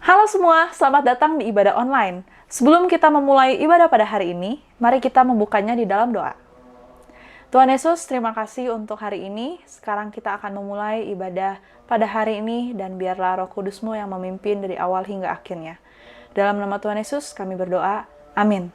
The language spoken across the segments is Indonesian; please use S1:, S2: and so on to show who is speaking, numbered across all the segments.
S1: Halo semua, selamat datang di ibadah online. Sebelum kita memulai ibadah pada hari ini, mari kita membukanya di dalam doa. Tuhan Yesus, terima kasih untuk hari ini. Sekarang kita akan memulai ibadah pada hari ini dan biarlah Roh Kudus-Mu yang memimpin dari awal hingga akhirnya. Dalam nama Tuhan Yesus kami berdoa. Amin.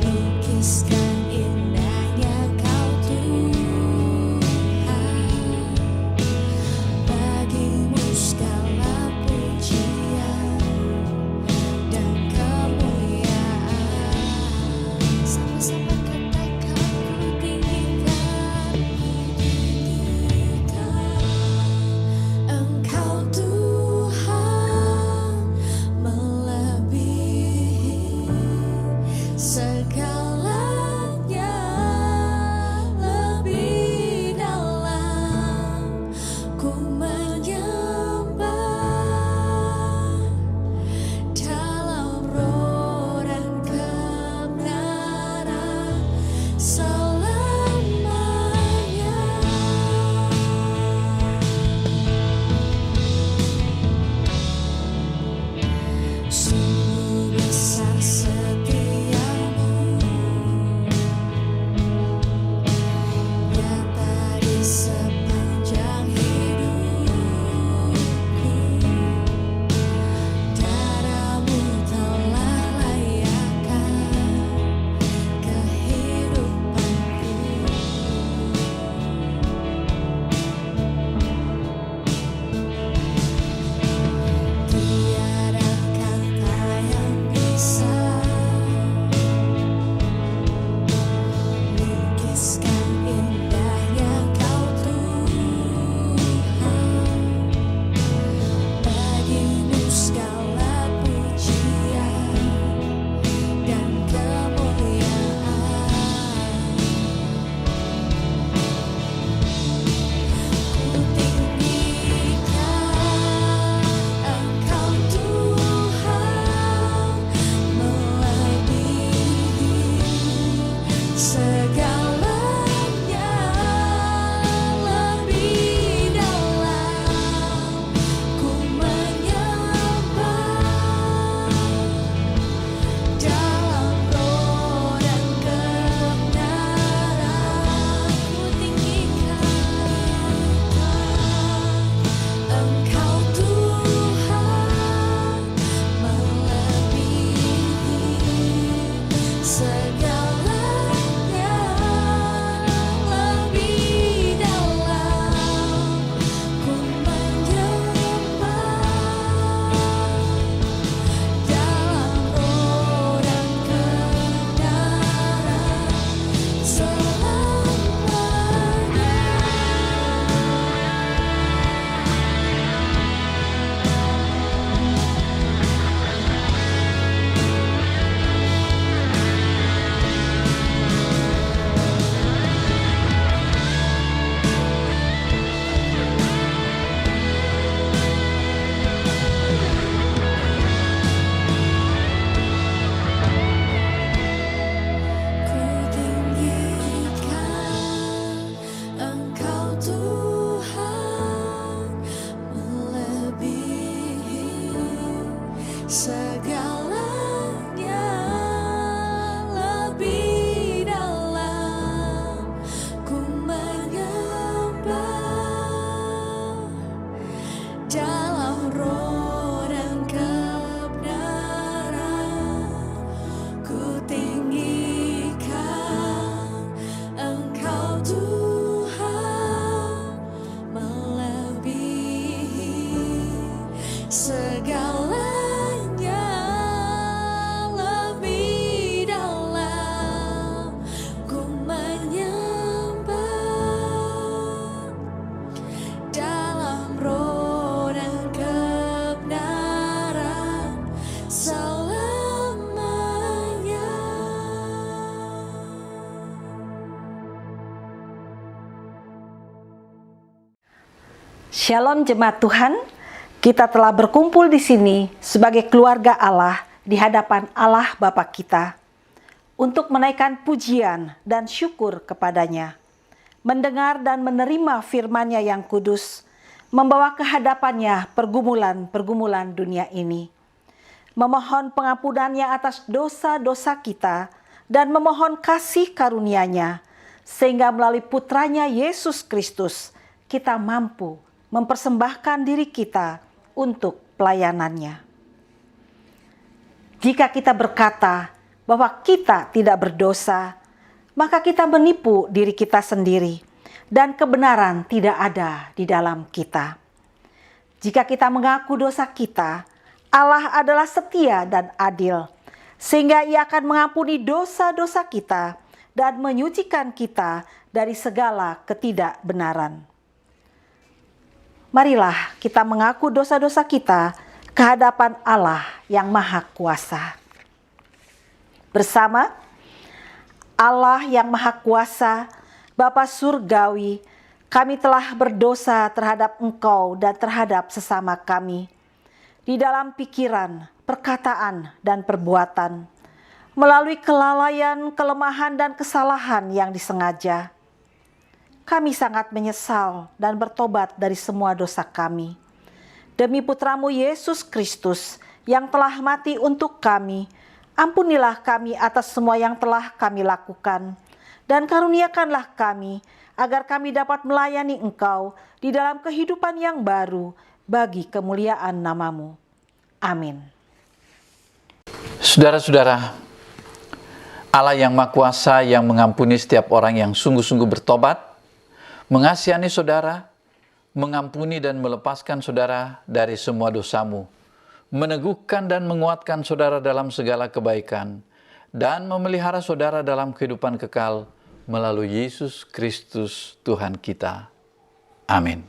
S2: Lukiskan indahnya kau Shalom jemaat Tuhan, kita telah berkumpul di sini sebagai keluarga Allah di hadapan Allah Bapa kita untuk menaikkan pujian dan syukur kepadanya, mendengar dan menerima firman-Nya yang kudus, membawa ke hadapannya pergumulan-pergumulan dunia ini, memohon pengampunan-Nya atas dosa-dosa kita dan memohon kasih karunia-Nya, sehingga melalui putranya Yesus Kristus kita mampu mempersembahkan diri kita untuk pelayanannya. Jika kita berkata bahwa kita tidak berdosa, maka kita menipu diri kita sendiri dan kebenaran tidak ada di dalam kita. Jika kita mengaku dosa kita, Allah adalah setia dan adil, sehingga Ia akan mengampuni dosa-dosa kita dan menyucikan kita dari segala ketidakbenaran. Marilah kita mengaku dosa-dosa kita ke hadapan Allah yang Maha Kuasa. Bersama Allah yang Maha Kuasa, Bapa Surgawi, kami telah berdosa terhadap Engkau dan terhadap sesama kami, di dalam pikiran, perkataan, dan perbuatan, melalui kelalaian, kelemahan, dan kesalahan yang disengaja. Kami sangat menyesal dan bertobat dari semua dosa kami. Demi Putramu Yesus Kristus yang telah mati untuk kami, ampunilah kami atas semua yang telah kami lakukan, dan karuniakanlah kami agar kami dapat melayani Engkau di dalam kehidupan yang baru bagi kemuliaan nama-Mu. Amin.
S3: Saudara-saudara, Allah yang Maha Kuasa yang mengampuni setiap orang yang sungguh-sungguh bertobat, mengasihani saudara, mengampuni dan melepaskan saudara dari semua dosamu, meneguhkan dan menguatkan saudara dalam segala kebaikan, dan memelihara saudara dalam kehidupan kekal melalui Yesus Kristus Tuhan kita. Amin.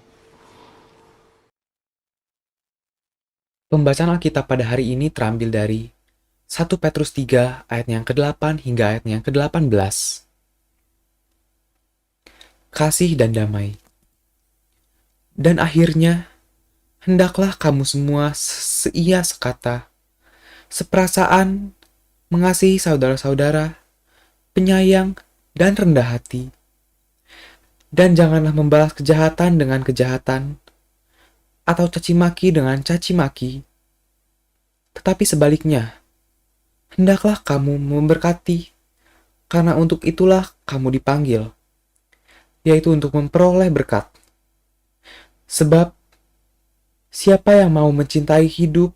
S4: Pembacaan Alkitab pada hari ini terambil dari 1 Petrus 3 ayat yang ke-8 hingga ayat yang ke-18. Kasih dan damai. Dan akhirnya, hendaklah kamu semua seia sekata, seperasaan, mengasihi saudara-saudara, penyayang, dan rendah hati. Dan janganlah membalas kejahatan dengan kejahatan, atau caci maki dengan caci maki. Tetapi sebaliknya, hendaklah kamu memberkati, karena untuk itulah kamu dipanggil, yaitu untuk memperoleh berkat. Sebab, siapa yang mau mencintai hidup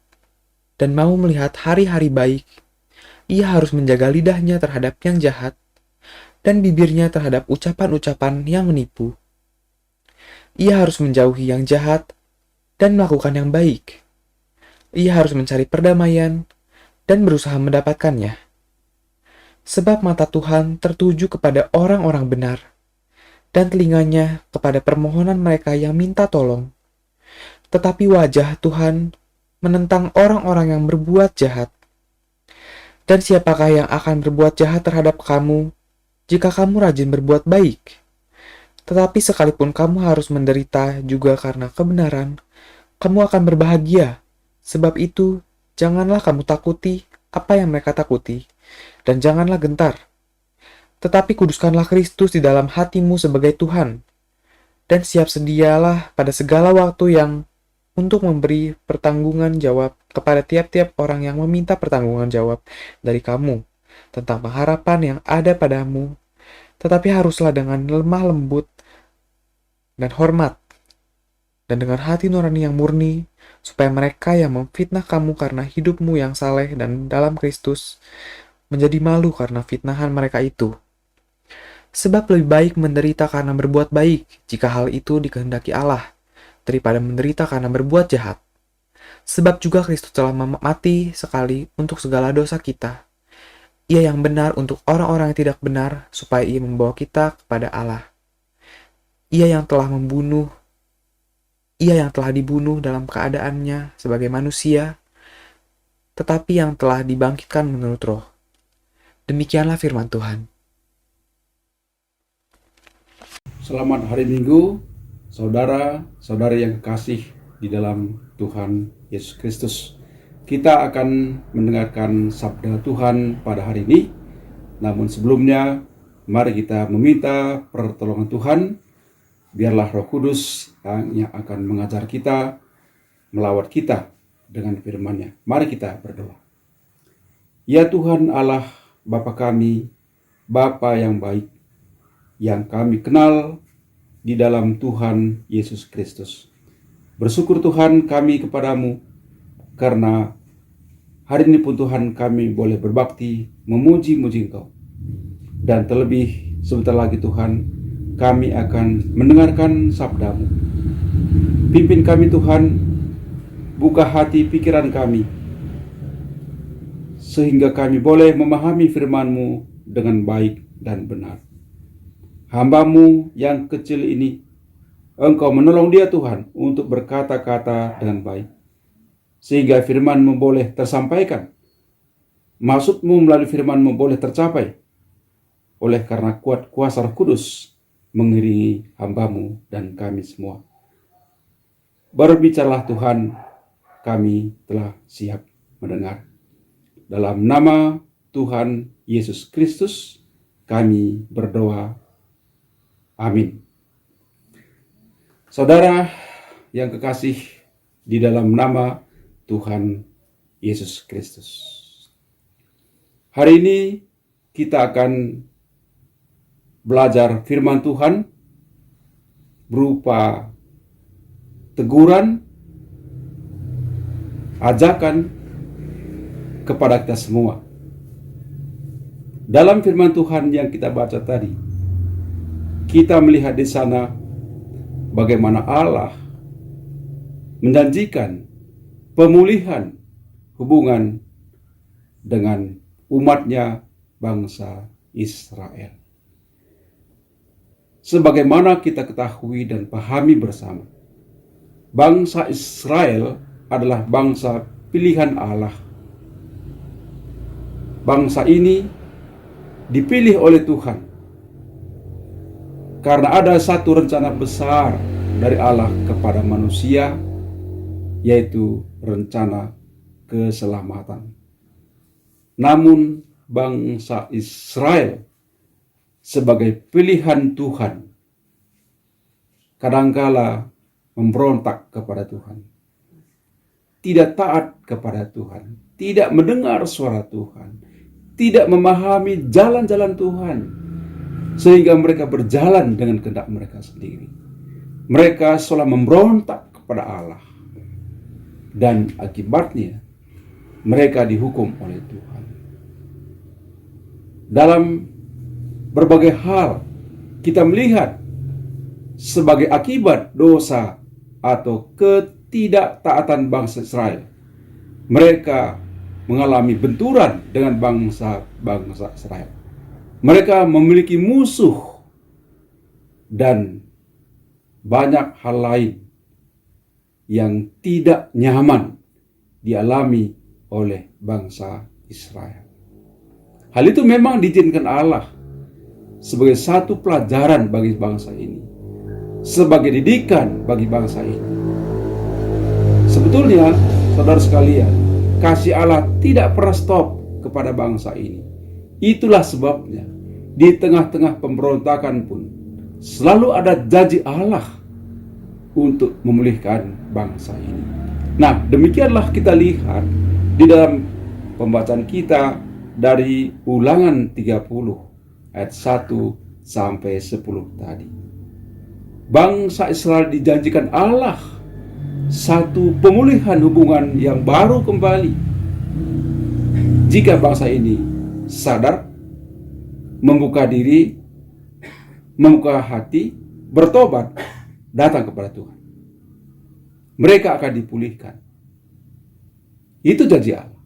S4: dan mau melihat hari-hari baik, ia harus menjaga lidahnya terhadap yang jahat dan bibirnya terhadap ucapan-ucapan yang menipu. Ia harus menjauhi yang jahat dan melakukan yang baik. Ia harus mencari perdamaian dan berusaha mendapatkannya. Sebab mata Tuhan tertuju kepada orang-orang benar, dan telinganya kepada permohonan mereka yang minta tolong. Tetapi wajah Tuhan menentang orang-orang yang berbuat jahat. Dan siapakah yang akan berbuat jahat terhadap kamu jika kamu rajin berbuat baik? Tetapi sekalipun kamu harus menderita juga karena kebenaran, kamu akan berbahagia. Sebab itu, janganlah kamu takuti apa yang mereka takuti, dan janganlah gentar. Tetapi kuduskanlah Kristus di dalam hatimu sebagai Tuhan, dan siap sedialah pada segala waktu yang untuk memberi pertanggungan jawab kepada tiap-tiap orang yang meminta pertanggungan jawab dari kamu tentang pengharapan yang ada padamu, tetapi haruslah dengan lemah lembut dan hormat, dan dengan hati nurani yang murni, supaya mereka yang memfitnah kamu karena hidupmu yang saleh dan dalam Kristus menjadi malu karena fitnahan mereka itu. Sebab lebih baik menderita karena berbuat baik, jika hal itu dikehendaki Allah, daripada menderita karena berbuat jahat. Sebab juga Kristus telah mati sekali untuk segala dosa kita. Ia yang benar untuk orang-orang yang tidak benar, supaya Ia membawa kita kepada Allah. Ia yang telah dibunuh dalam keadaannya sebagai manusia, tetapi yang telah dibangkitkan menurut roh. Demikianlah firman Tuhan.
S5: Selamat hari Minggu, Saudara-saudari yang kekasih di dalam Tuhan Yesus Kristus, kita akan mendengarkan sabda Tuhan pada hari ini. Namun sebelumnya, mari kita meminta pertolongan Tuhan. Biarlah Roh Kudus yang akan mengajar kita, melawat kita dengan firman-Nya. Mari kita berdoa. Ya Tuhan Allah, Bapa kami, Bapa yang baik, yang kami kenal di dalam Tuhan Yesus Kristus. Bersyukur Tuhan kami kepadamu, karena hari ini pun Tuhan kami boleh berbakti, memuji-muji Engkau. Dan terlebih sebentar lagi Tuhan, kami akan mendengarkan sabda-Mu. Pimpin kami Tuhan, buka hati pikiran kami, sehingga kami boleh memahami firman-Mu dengan baik dan benar. Hamba-Mu yang kecil ini, Engkau menolong dia Tuhan untuk berkata-kata dengan baik, sehingga firman-Mu boleh tersampaikan. Maksud-Mu melalui firman-Mu boleh tercapai, oleh karena kuat kuasa Roh Kudus mengiringi hamba-Mu dan kami semua. Berbicaralah Tuhan, kami telah siap mendengar. Dalam nama Tuhan Yesus Kristus kami berdoa. Amin. Saudara yang kekasih di dalam nama Tuhan Yesus Kristus, hari ini kita akan belajar firman Tuhan berupa teguran, ajakan kepada kita semua. Dalam firman Tuhan yang kita baca tadi, kita melihat di sana bagaimana Allah menjanjikan pemulihan hubungan dengan umatnya bangsa Israel. Sebagaimana kita ketahui dan pahami bersama, bangsa Israel adalah bangsa pilihan Allah. Bangsa ini dipilih oleh Tuhan karena ada satu rencana besar dari Allah kepada manusia, yaitu rencana keselamatan. Namun bangsa Israel sebagai pilihan Tuhan kadangkala memberontak kepada Tuhan, tidak taat kepada Tuhan, tidak mendengar suara Tuhan, tidak memahami jalan-jalan Tuhan, sehingga mereka berjalan dengan kehendak mereka sendiri. Mereka seolah memberontak kepada Allah, dan akibatnya mereka dihukum oleh Tuhan. Dalam berbagai hal kita melihat sebagai akibat dosa atau ketidaktaatan bangsa Israel, mereka mengalami benturan dengan bangsa Israel. Mereka memiliki musuh dan banyak hal lain yang tidak nyaman dialami oleh bangsa Israel. Hal itu memang diizinkan Allah sebagai satu pelajaran bagi bangsa ini, sebagai didikan bagi bangsa ini. Sebetulnya, saudara sekalian, kasih Allah tidak pernah stop kepada bangsa ini. Itulah sebabnya di tengah-tengah pemberontakan pun selalu ada janji Allah untuk memulihkan bangsa ini. Nah, demikianlah kita lihat di dalam pembacaan kita dari Ulangan 30 ayat 1 sampai 10 tadi. Bangsa Israel dijanjikan Allah satu pemulihan hubungan yang baru kembali jika bangsa ini sadar, membuka diri, membuka hati, bertobat, datang kepada Tuhan. Mereka akan dipulihkan. Itu janji Allah.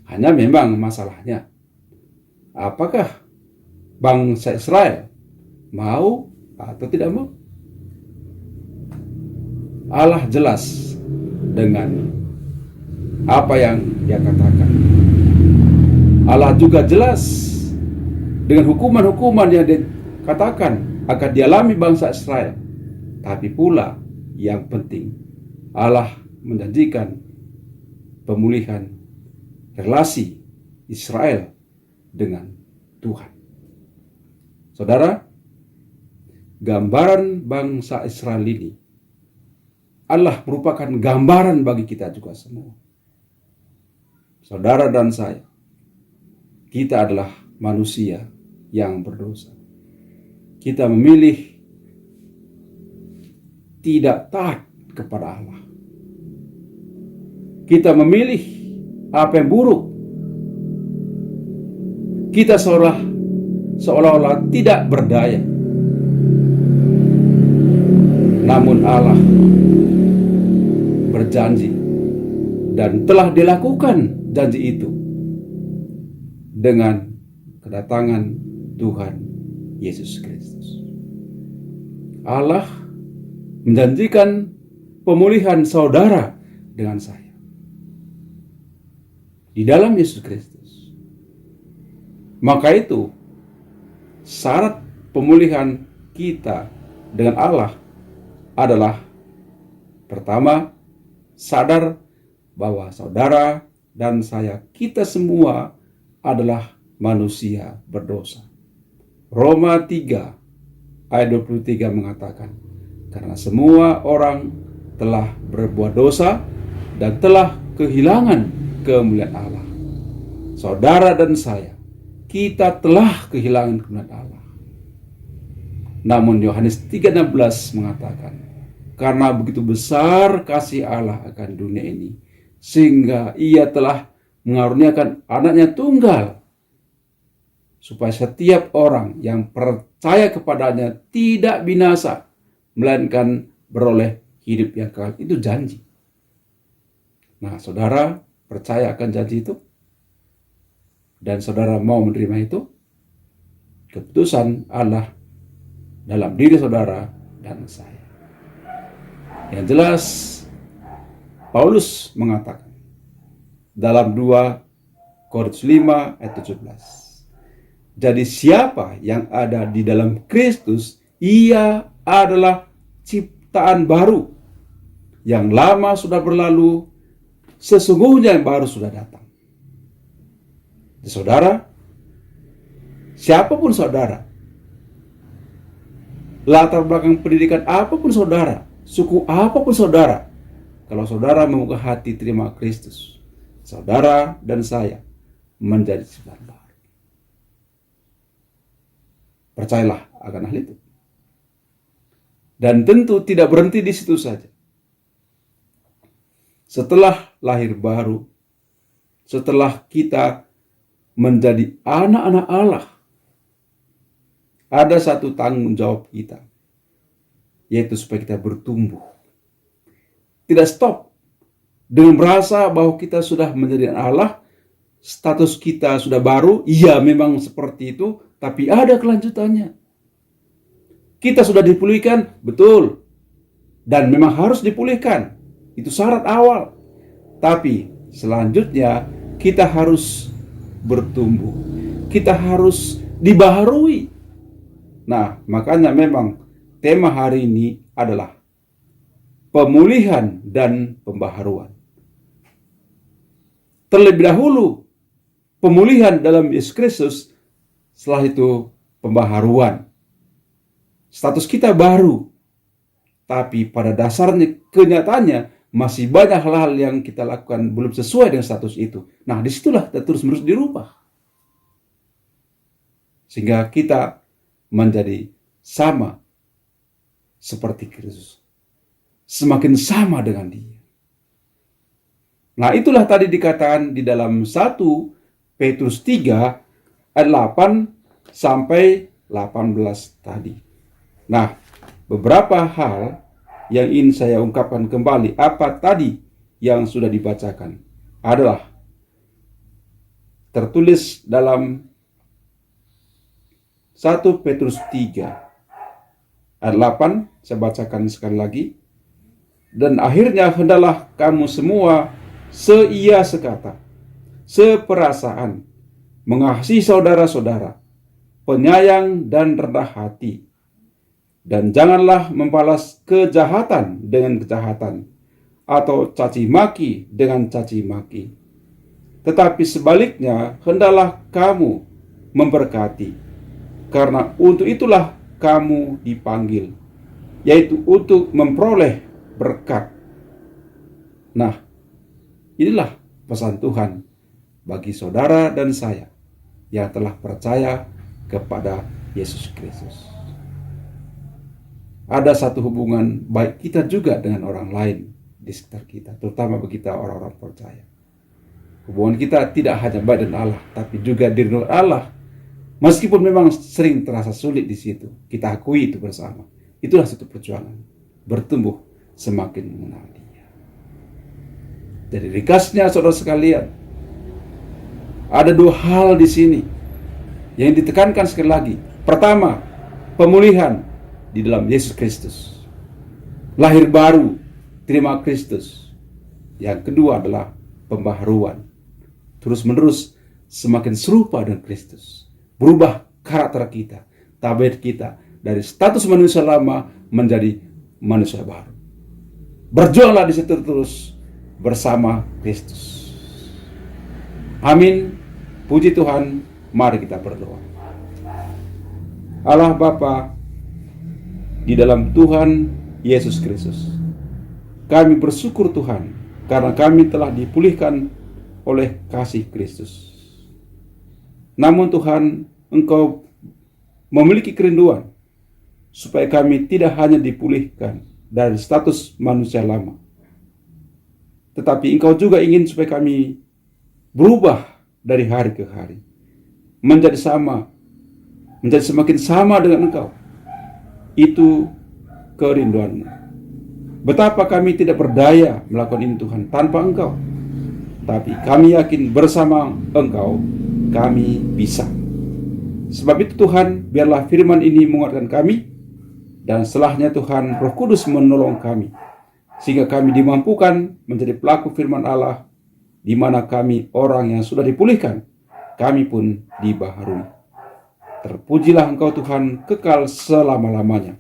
S5: Hanya memang masalahnya, apakah bangsa Israel mau atau tidak mau? Allah jelas dengan apa yang Dia katakan. Allah juga jelas dengan hukuman-hukuman yang dikatakan akan dialami bangsa Israel tapi pula yang penting, Allah menjanjikan pemulihan relasi Israel dengan Tuhan. Saudara, gambaran bangsa Israel ini, Allah merupakan gambaran bagi kita juga semua. Saudara dan saya, kita adalah manusia yang berdosa. Kita memilih tidak taat kepada Allah. Kita memilih apa yang buruk. Kita seolah-olah tidak berdaya. Namun Allah berjanji dan telah dilakukan janji itu dengan kedatangan Tuhan Yesus Kristus. Allah menjanjikan pemulihan saudara dengan saya di dalam Yesus Kristus. Maka itu syarat pemulihan kita dengan Allah adalah pertama, sadar bahwa saudara dan saya, kita semua adalah manusia berdosa. Roma 3 ayat 23 mengatakan, karena semua orang telah berbuat dosa dan telah kehilangan kemuliaan Allah. Saudara dan saya, kita telah kehilangan kemuliaan Allah. Namun Yohanes 3:16 mengatakan, karena begitu besar kasih Allah akan dunia ini, sehingga ia telah mengaruniakan anaknya tunggal, supaya setiap orang yang percaya kepadanya tidak binasa, melainkan beroleh hidup yang kekal. Itu janji. Nah, saudara percaya akan janji itu? Dan saudara mau menerima itu? Keputusan Allah dalam diri saudara dan saya. Yang jelas, Paulus mengatakan dalam 2 Korintus 5 ayat 17. Jadi siapa yang ada di dalam Kristus, ia adalah ciptaan baru. Yang lama sudah berlalu, sesungguhnya yang baru sudah datang. Saudara, siapapun saudara, latar belakang pendidikan apapun saudara, suku apapun saudara, kalau saudara membuka hati terima Kristus, saudara dan saya menjadi ciptaan baru. Percayalah akan hal itu. Dan tentu tidak berhenti di situ saja. Setelah lahir baru, setelah kita menjadi anak-anak Allah, ada satu tanggung jawab kita, yaitu supaya kita bertumbuh. Tidak stop dengan merasa bahwa kita sudah menjadi anak Allah, status kita sudah baru. Iya, memang seperti itu, tapi ada kelanjutannya. Kita sudah dipulihkan, betul, dan memang harus dipulihkan. Itu syarat awal. Tapi selanjutnya kita harus bertumbuh. Kita harus dibaharui. Nah, makanya memang tema hari ini adalah pemulihan dan pembaharuan. Terlebih dahulu pemulihan dalam Yesus Kristus, setelah itu pembaharuan. Status kita baru, tapi pada dasarnya kenyataannya masih banyak hal-hal yang kita lakukan belum sesuai dengan status itu. Nah, disitulah kita terus-menerus dirubah. Sehingga kita menjadi sama seperti Kristus. Semakin sama dengan Dia. Nah, itulah tadi dikatakan di dalam 1 Petrus 3 ayat 8 sampai 18 tadi. Nah, beberapa hal yang ingin saya ungkapkan kembali apa tadi yang sudah dibacakan adalah tertulis dalam 1 Petrus 3 ayat 8, saya bacakan sekali lagi. Dan akhirnya hendaklah kamu semua seia sekata, seperasaan, mengasihi saudara-saudara, penyayang dan rendah hati, Dan janganlah membalas kejahatan dengan kejahatan, atau caci maki dengan caci maki. Tetapi sebaliknya, hendaklah kamu memberkati, karena untuk itulah kamu dipanggil, yaitu untuk memperoleh berkat. Nah, inilah pesan Tuhan bagi saudara dan saya yang telah percaya kepada Yesus Kristus. Ada satu hubungan baik kita juga dengan orang lain di sekitar kita, terutama bagi kita orang-orang percaya. Hubungan kita tidak hanya baik dengan Allah, tapi juga dengan Allah. Meskipun memang sering terasa sulit di situ, kita akui itu bersama. Itulah satu perjuangan, bertumbuh semakin mengenal Dia. Jadi ringkasnya, saudara sekalian, ada dua hal di sini yang ditekankan sekali lagi. Pertama, pemulihan di dalam Yesus Kristus. Lahir baru, terima Kristus. Yang kedua adalah pembaharuan. Terus-menerus semakin serupa dengan Kristus. Berubah karakter kita, tabiat kita, dari status manusia lama menjadi manusia baru. Berjuanglah di situ terus bersama Kristus. Amin. Puji Tuhan. Mari kita berdoa. Allah Bapa, di dalam Tuhan Yesus Kristus, kami bersyukur Tuhan karena kami telah dipulihkan oleh kasih Kristus. Namun Tuhan, Engkau memiliki kerinduan supaya kami tidak hanya dipulihkan dari status manusia lama, tetapi Engkau juga ingin supaya kami berubah dari hari ke hari, menjadi semakin sama dengan Engkau. Itu kerinduan-Mu. Betapa kami tidak berdaya melakukan ini Tuhan tanpa Engkau. Tapi kami yakin bersama Engkau kami bisa. Sebab itu Tuhan, biarlah firman ini menguatkan kami, dan setelahnya Tuhan, Roh Kudus menolong kami, sehingga kami dimampukan menjadi pelaku firman Allah, di mana kami orang yang sudah dipulihkan, kami pun dibaharui. Terpujilah Engkau Tuhan kekal selama-lamanya.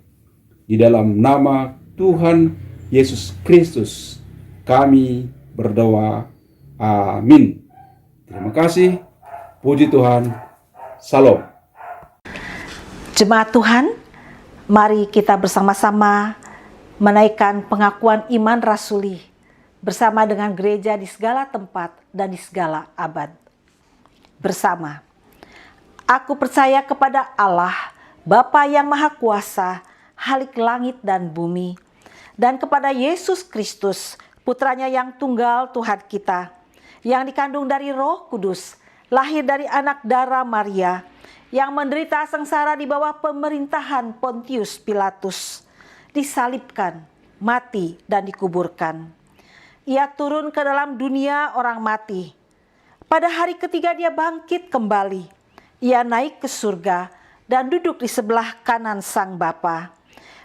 S5: Di dalam nama Tuhan Yesus Kristus kami berdoa. Amin. Terima kasih. Puji Tuhan. Salam.
S2: Jemaat Tuhan, mari kita bersama-sama menaikkan pengakuan iman rasuli bersama dengan gereja di segala tempat dan di segala abad. Bersama. Aku percaya kepada Allah, Bapa yang Maha Kuasa, Halik langit dan bumi, dan kepada Yesus Kristus, Putranya yang tunggal Tuhan kita, yang dikandung dari Roh Kudus, lahir dari anak darah Maria, yang menderita sengsara di bawah pemerintahan Pontius Pilatus, disalibkan, mati, dan dikuburkan. Ia turun ke dalam dunia orang mati. Pada hari ketiga Dia bangkit kembali. Ia naik ke surga dan duduk di sebelah kanan Sang Bapa.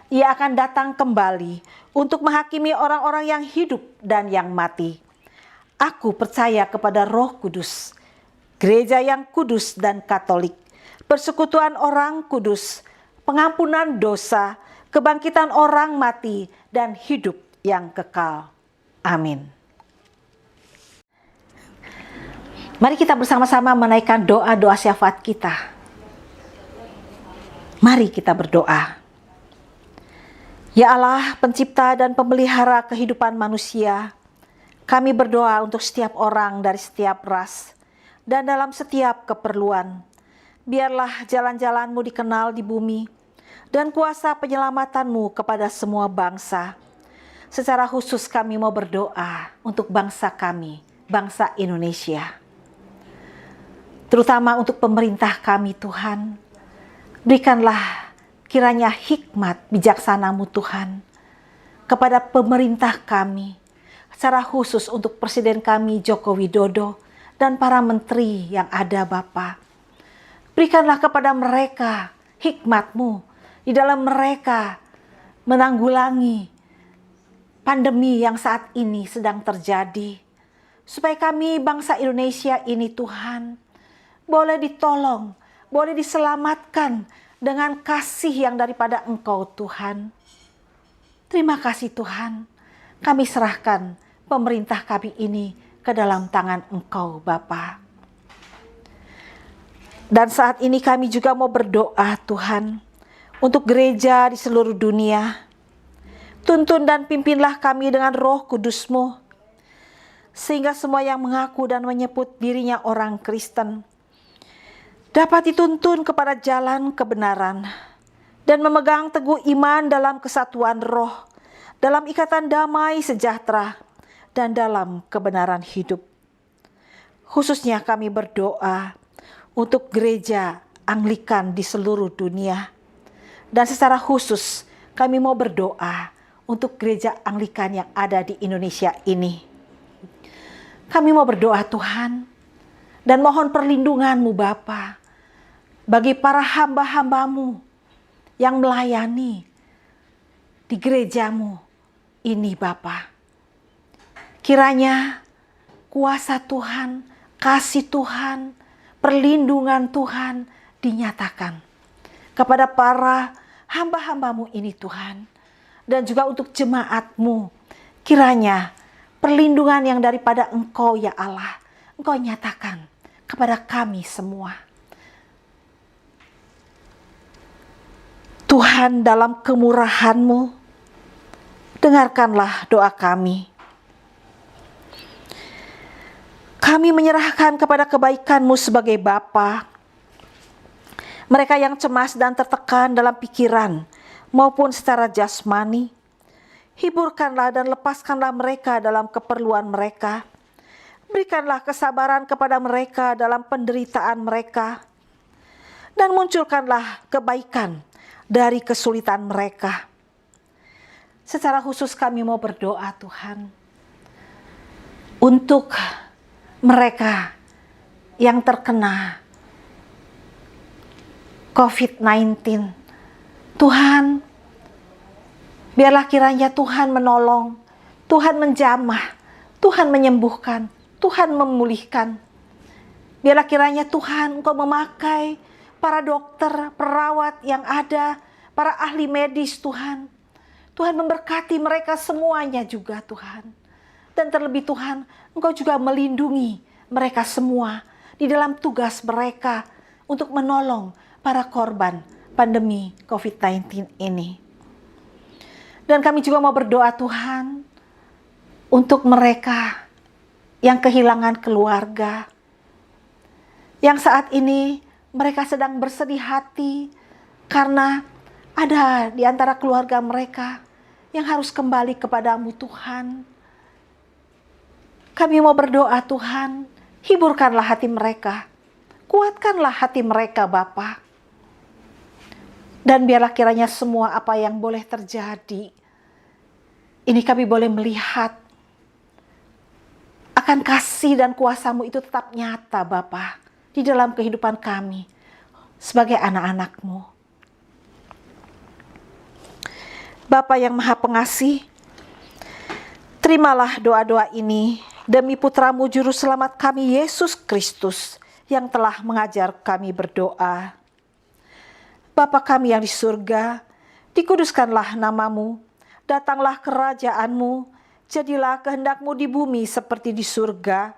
S2: Ia akan datang kembali untuk menghakimi orang-orang yang hidup dan yang mati. Aku percaya kepada Roh Kudus, gereja yang kudus dan katolik, persekutuan orang kudus, pengampunan dosa, kebangkitan orang mati, dan hidup yang kekal. Amin. Mari kita bersama-sama menaikkan doa-doa syafaat kita. Mari kita berdoa. Ya Allah, pencipta dan pemelihara kehidupan manusia, kami berdoa untuk setiap orang dari setiap ras dan dalam setiap keperluan. Biarlah jalan-jalan-Mu dikenal di bumi dan kuasa penyelamatan-Mu kepada semua bangsa. Secara khusus kami mau berdoa untuk bangsa kami, bangsa Indonesia. Terutama untuk pemerintah kami Tuhan. Berikanlah kiranya hikmat bijaksana-Mu Tuhan kepada pemerintah kami. Secara khusus untuk Presiden kami Joko Widodo dan para menteri yang ada Bapa. Berikanlah kepada mereka hikmat-Mu di dalam mereka menanggulangi pandemi yang saat ini sedang terjadi. Supaya kami bangsa Indonesia ini Tuhan boleh ditolong, boleh diselamatkan dengan kasih yang daripada Engkau Tuhan. Terima kasih Tuhan, kami serahkan pemerintah kami ini ke dalam tangan Engkau Bapa. Dan saat ini kami juga mau berdoa Tuhan, untuk gereja di seluruh dunia. Tuntun dan pimpinlah kami dengan Roh Kudus-Mu, sehingga semua yang mengaku dan menyebut dirinya orang Kristen dapat dituntun kepada jalan kebenaran dan memegang teguh iman dalam kesatuan roh, dalam ikatan damai sejahtera, dan dalam kebenaran hidup. Khususnya kami berdoa untuk gereja Anglikan di seluruh dunia. Dan secara khusus kami mau berdoa untuk gereja Anglikan yang ada di Indonesia ini. Kami mau berdoa Tuhan, dan mohon perlindungan-Mu Bapa bagi para hamba-hamba-Mu yang melayani di gereja-Mu ini Bapa. Kiranya kuasa Tuhan, kasih Tuhan, perlindungan Tuhan dinyatakan kepada para hamba-hamba-Mu ini Tuhan. Dan juga untuk jemaat-Mu, kiranya perlindungan yang daripada Engkau ya Allah, Engkau nyatakan kepada kami semua. Tuhan, dalam kemurahan-Mu, dengarkanlah doa kami. Kami menyerahkan kepada kebaikan-Mu sebagai Bapa mereka yang cemas dan tertekan dalam pikiran maupun secara jasmani. Hiburkanlah dan lepaskanlah mereka dalam keperluan mereka. Berikanlah kesabaran kepada mereka dalam penderitaan mereka. Dan munculkanlah kebaikan dari kesulitan mereka. Secara khusus kami mau berdoa Tuhan untuk mereka yang terkena COVID-19. Tuhan, biarlah kiranya Tuhan menolong, Tuhan menjamah, Tuhan menyembuhkan, Tuhan memulihkan. Biarlah kiranya Tuhan Engkau memakai para dokter, perawat yang ada, para ahli medis Tuhan. Tuhan memberkati mereka semuanya juga Tuhan. Dan terlebih Tuhan, Engkau juga melindungi mereka semua di dalam tugas mereka untuk menolong para korban pandemi COVID-19 ini. Dan kami juga mau berdoa Tuhan untuk mereka yang kehilangan keluarga, yang saat ini mereka sedang bersedih hati karena ada di antara keluarga mereka yang harus kembali kepadamu Tuhan. Kami mau berdoa Tuhan, hiburkanlah hati mereka, kuatkanlah hati mereka Bapa. Dan biarlah kiranya semua apa yang boleh terjadi, ini kami boleh melihat akan kasih dan kuasa-Mu itu tetap nyata Bapa di dalam kehidupan kami sebagai anak-anak-Mu. Bapa yang Maha Pengasih, terimalah doa-doa ini demi Putra-Mu Juru Selamat kami Yesus Kristus yang telah mengajar kami berdoa. Bapa kami yang di surga, dikuduskanlah nama-Mu, datanglah kerajaan-Mu, jadilah kehendak-Mu di bumi seperti di surga.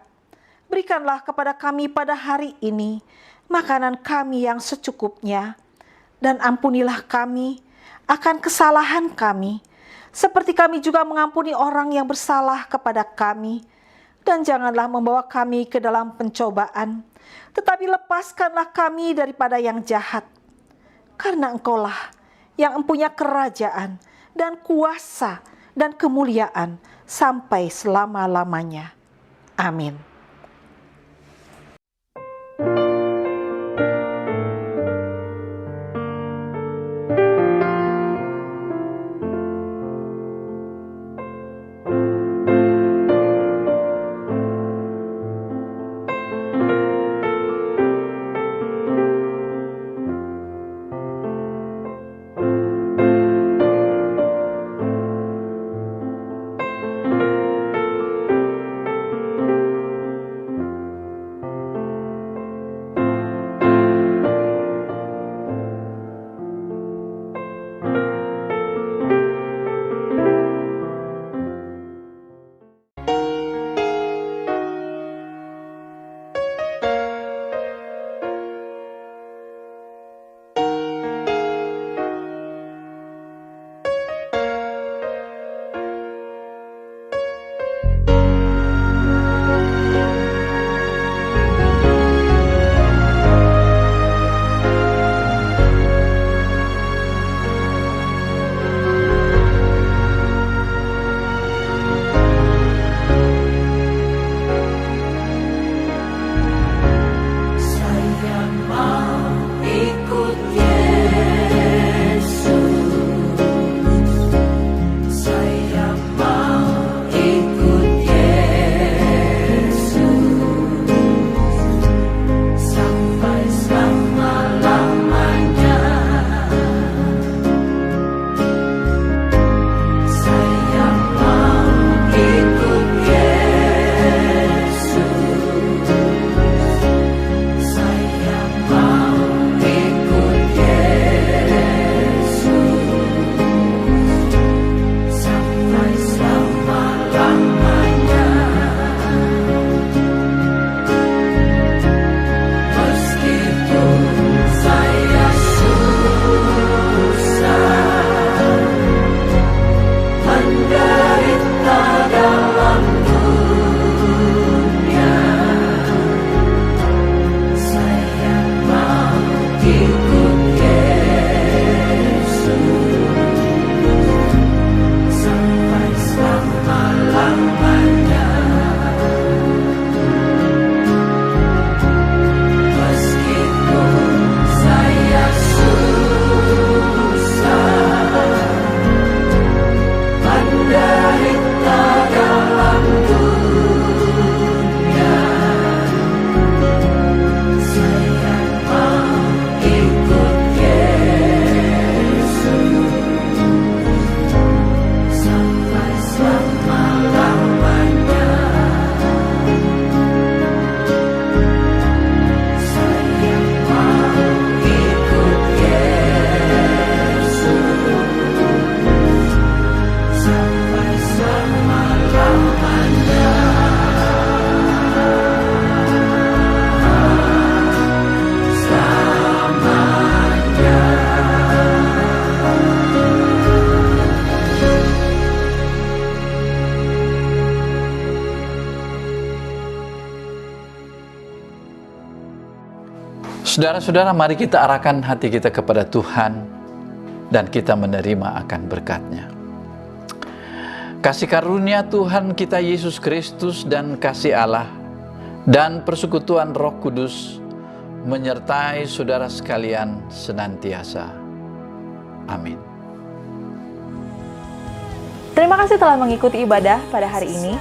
S2: Berikanlah kepada kami pada hari ini makanan kami yang secukupnya, dan ampunilah kami akan kesalahan kami, seperti kami juga mengampuni orang yang bersalah kepada kami. Dan janganlah membawa kami ke dalam pencobaan, tetapi lepaskanlah kami daripada yang jahat. Karena Engkaulah yang mempunyai kerajaan dan kuasa dan kemuliaan sampai selama-lamanya. Amin.
S3: Saudara-saudara, mari kita arahkan hati kita kepada Tuhan dan kita menerima akan berkat-Nya. Kasih karunia Tuhan kita Yesus Kristus dan kasih Allah dan persekutuan Roh Kudus menyertai saudara sekalian senantiasa. Amin.
S1: Terima kasih telah mengikuti ibadah pada hari ini.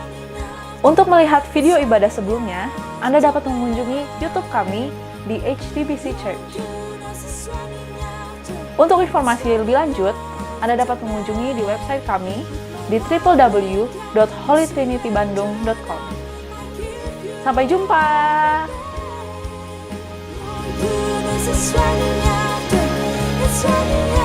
S1: Untuk melihat video ibadah sebelumnya, Anda dapat mengunjungi YouTube kami di HTBC Church. Untuk informasi lebih lanjut, Anda dapat mengunjungi di website kami di www.holytrinitybandung.com. Sampai jumpa!
S6: It's running after, it's running